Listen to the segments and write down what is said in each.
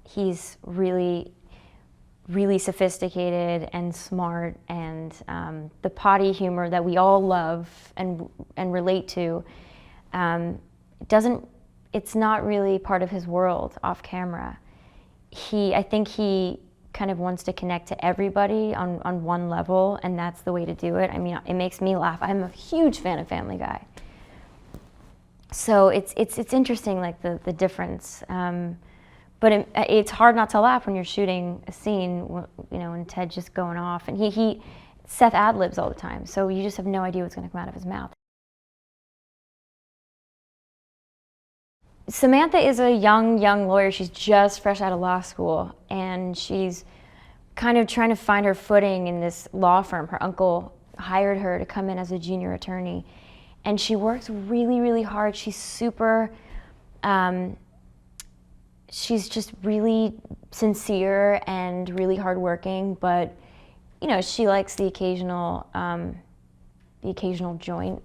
He's really, really sophisticated and smart, and the potty humor that we all love and relate to, it's not really part of his world off camera. I think he kind of wants to connect to everybody on one level, and that's the way to do it. I mean, it makes me laugh. I'm a huge fan of Family Guy. So it's interesting, like the difference. But it's hard not to laugh when you're shooting a scene, you know, and Ted's just going off. And Seth ad-libs all the time, so you just have no idea what's going to come out of his mouth. Samantha is a young lawyer. She's just fresh out of law school, and she's kind of trying to find her footing in this law firm. Her uncle hired her to come in as a junior attorney, and she works really, really hard. She's super, she's just really sincere and really hardworking, but you know, she likes the occasional joint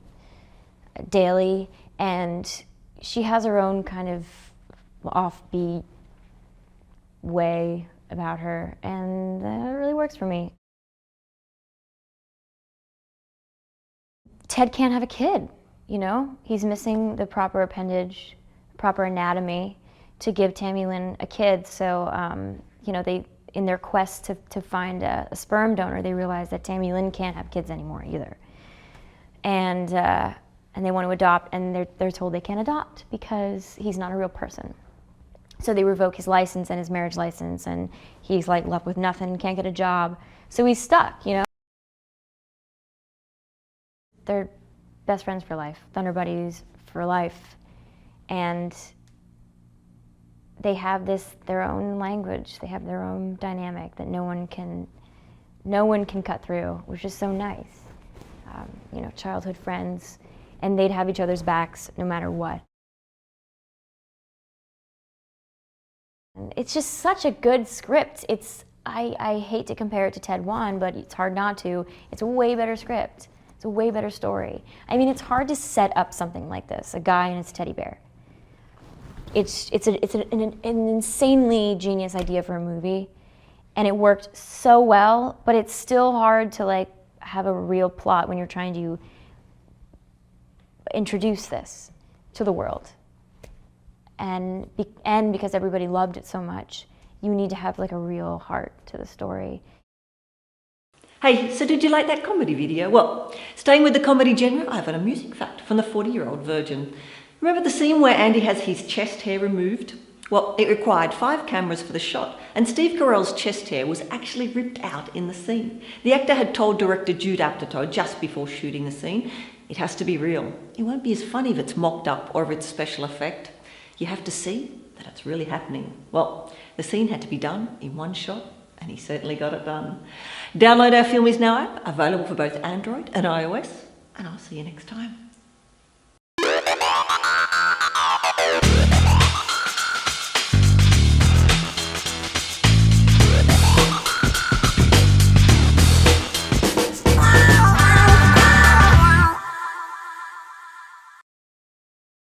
daily, and she has her own kind of offbeat way about her, and that really works for me. Ted can't have a kid, you know? He's missing the proper appendage, proper anatomy to give Tami-Lynn a kid, so, you know, in their quest to find a sperm donor, they realize that Tami-Lynn can't have kids anymore either. And they want to adopt, and they're told they can't adopt because he's not a real person. So they revoke his license and his marriage license, and he's like left with nothing, can't get a job. So he's stuck, you know? They're best friends for life, thunder buddies for life. And they have their own language, they have their own dynamic that no one can cut through, which is so nice. You know, childhood friends, and they'd have each other's backs no matter what. And it's just such a good script. I hate to compare it to Ted 1, but it's hard not to. It's a way better script. It's a way better story. I mean, it's hard to set up something like this, a guy and his teddy bear. It's an insanely genius idea for a movie, and it worked so well, but it's still hard to like have a real plot when you're trying to introduce this to the world. And because everybody loved it so much, you need to have like a real heart to the story. Hey, so did you like that comedy video? Well, staying with the comedy genre, I have an amusing fact from the 40-year-old virgin. Remember the scene where Andy has his chest hair removed? Well, it required 5 cameras for the shot, and Steve Carell's chest hair was actually ripped out in the scene. The actor had told director Jude Apatow just before shooting the scene, it has to be real. It won't be as funny if it's mocked up or if it's special effect. You have to see that it's really happening. Well, the scene had to be done in one shot, and he certainly got it done. Download our Film Is Now app, available for both Android and iOS, and I'll see you next time.